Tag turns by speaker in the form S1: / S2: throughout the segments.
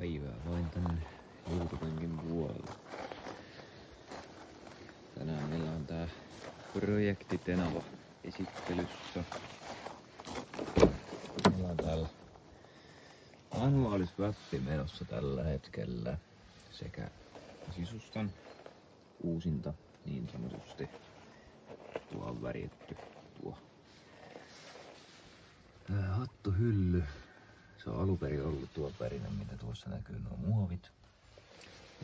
S1: päivää vain tänne joutopenkin puolelle. Tänään meillä on tää projekti Tenava esittelyssä. Meillä on täällä manuaalisväppi menossa tällä hetkellä sekä sisustan uusinta niin sanotusti. Tuo on väritty tuo hattuhylly. Se on alunperin ollut tuo värinen, mitä tuossa näkyy, nuo muovit.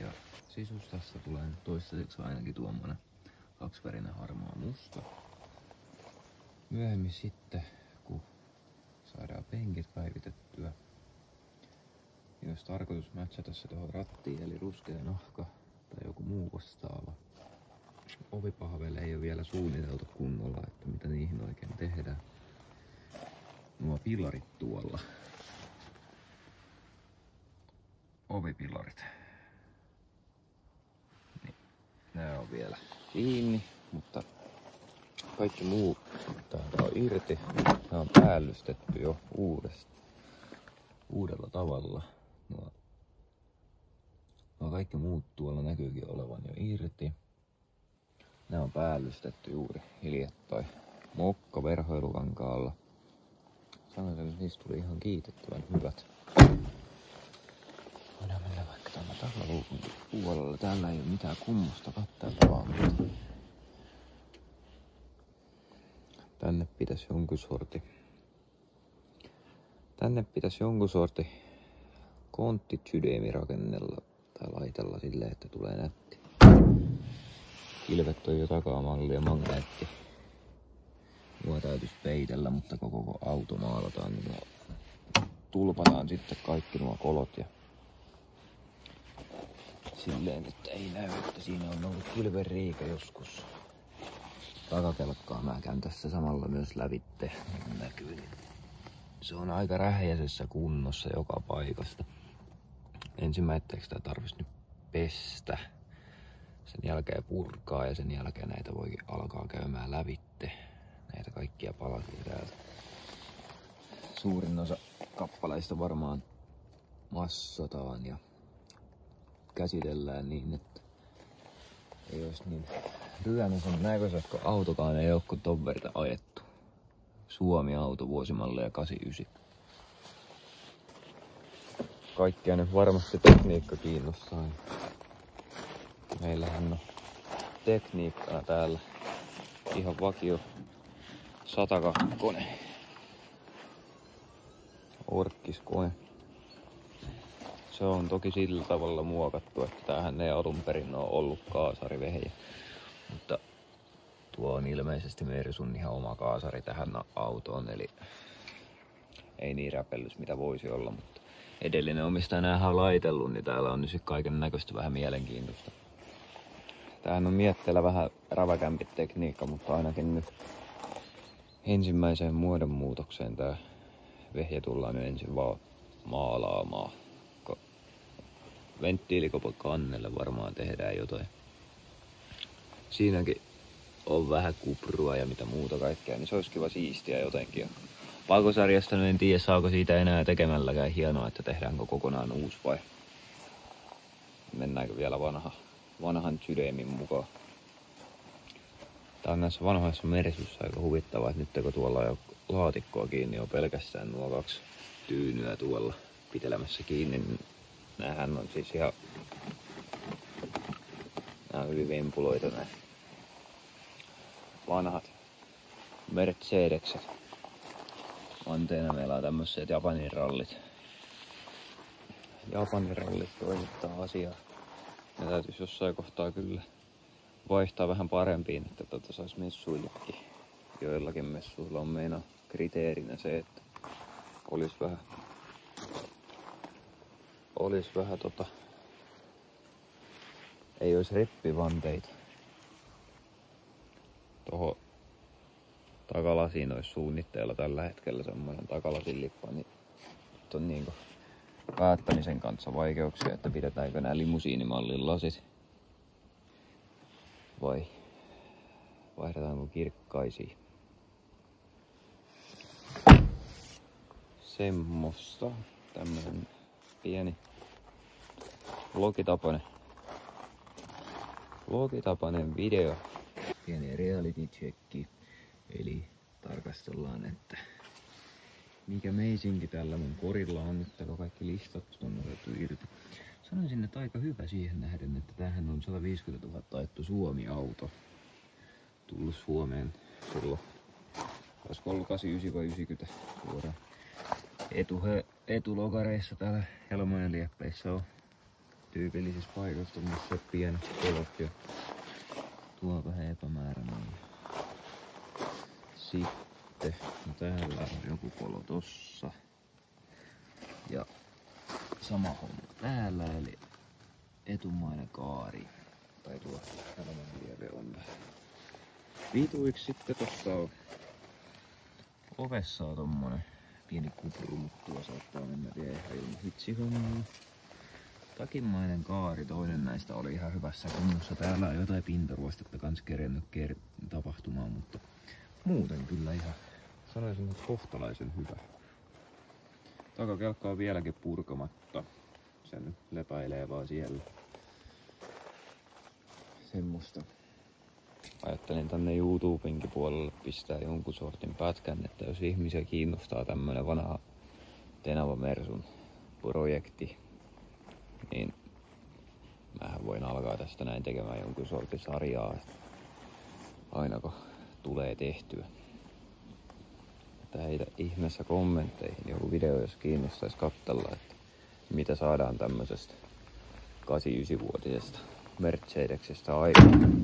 S1: Ja sisustasta tulee nyt toistaiseksi ainakin tuommoinen kaksivärinen harmaa musta. Myöhemmin sitten, kun saadaan penkit päivitettyä, niin olisi tarkoitus matchata se tuohon rattiin, eli ruskea nahka tai joku muu vastaava. Ovipahveille ei ole vielä suunniteltu kunnolla, että mitä niihin oikein tehdään. Nuo pilarit tuolla. Ovipilarit. Niin, nää on vielä kiinni, mutta kaikki muu täältä on irti. Nää on päällystetty jo uudella tavalla. Nuo kaikki muut tuolla näkyykin olevan jo irti. Nää on päällystetty juuri hiljattain mokka verhoilukankaalla. Sanoisin, että niistä tuli ihan kiitettävän hyvät. Voidaan mennä vaikka tänne takaluukun puolella. Täällä ei ole mitään kummosta katteltavaa, mutta tänne pitäisi jonkun sorti konttitsydeemi rakennella tai laitella silleen, että tulee nätti. Kilvet on jo takamalli ja magneetti. Nuo täytyisi peitellä, mutta koko auto maalataan, niin tulpataan sitten kaikki nuo kolot ja silleen, että ei näy, että siinä on ollut kilvenriikä joskus. Takakelkkaa mä käyn tässä samalla myös lävitte, niin näkyy. Niin se on aika rähjäisessä kunnossa joka paikasta. Ensimmäiseksi sitä tarvitsisi nyt pestä. Sen jälkeen purkaa ja sen jälkeen näitä voi alkaa käymään lävitte. Näitä kaikkia palasia täältä. Suurin osa kappaleista varmaan massataan ja käsitellään niin, että ei olisi niin ryömisen näköisestä, kun autokaan ei ole kuin ton verta ajettu. Suomi-auto vuosimallia 89. Kaikkia nyt varmasti tekniikka kiinnostaa. Meillähän on tekniikkaa täällä ihan vakio 102-kone. Orkkiskone. Se on toki sillä tavalla muokattu, että tämähän ei alun perin ole ollut kaasarivehje. Mutta tuo on ilmeisesti Mersun ihan oma kaasari tähän autoon, eli ei niin räpellys mitä voisi olla. Mutta edellinen omistaja näähän on laitellut, niin täällä on nyt kaiken näköistä vähän mielenkiintoista. Tämähän on mietteellä vähän räväkämpi tekniikka, mutta ainakin nyt ensimmäiseen muodonmuutokseen tää vehje tullaan nyt ensin vaan maalaamaan. Venttiilikopon kannelle varmaan tehdään jotain. Siinäkin on vähän kuprua ja mitä muuta kaikkea, niin se olisi kiva siistiä jotenkin. Valkosarjasta en tiedä saako siitä enää tekemälläkään hienoa, että tehdäänkö kokonaan uusi vai mennäänkö vielä vanhan sydämin mukaan. Tää on näissä vanhoissa Mersuissa aika huvittavaa, että nyt kun tuolla on jo laatikkoa kiinni, on pelkästään nuo kaksi tyynyä tuolla pitelemässä kiinni. Niin näähän on siis ihan nää on hyvin vempuloita nää vanhat Mercedekset. Anteena meillä on tämmöiset Japanin rallit. Japanin rallit toimittaa asiaa. Ne täytyisi jossain kohtaa kyllä vaihtaa vähän parempiin, että sais messuillekin. Joillakin messuilla on meina kriteerinä se, että olisi vähän ei olisi reppivanteita. Toho takalasiin olisi suunnitteilla tällä hetkellä semmoinen takalasinlippa, niin nyt on niinku päättämisen kanssa vaikeuksia, että pidetäänkö nämä limusiinimallin lasit vai vaihdetaanko kirkkaisiin. Semmosta. Tämmönen pieni vlogitapainen video. Pieni reality checki. Eli tarkastellaan, että mikä meisinki tällä mun korilla on nyt, täällä kaikki listat on otettu irti. Sanoisin, että aika hyvä siihen nähden, että tämähän on 150 000 ajettu Suomi-auto. Tullut Suomeen silloin, olisiko ollut 89 vai 90 suoraan. Etulogareissa täällä Helmojen lieppeissä on tyypillisissä paikoissa, missä pienet kolot ja tuo vähän epämääräinen. Sitten, no täällä on joku kolo tossa. Ja sama homma täällä, eli etumainen kaari. Tai tuo Helmojen lieve on vähän vituiksi. Sitten tossa on ovessa on tommonen pieni kupru, mutta tuo saattaa mennä vielä ihan ilman hitsihommaa. Takimainen kaari, toinen näistä oli ihan hyvässä kunnossa. Täällä on jotain pintaruostetta kans kerennyt tapahtumaan, mutta muuten kyllä ihan sanoisin, että kohtalaisen hyvä. Takakelkka on vieläkin purkamatta. Se nyt lepäilee vaan siellä. Semmoista. Ajattelin tänne YouTubenkin puolelle pistää jonkun sortin pätkän, että jos ihmisiä kiinnostaa tämmönen vanha Tenava Mersun projekti, niin mähän voin alkaa tästä näin tekemään jonkun sortin sarjaa, aina kun tulee tehtyä. Että heitä ihmeessä kommentteihin joku video, jos kiinnostaisi katsella, että mitä saadaan tämmöisestä 89-vuotisesta Mercedeksestä aikaan.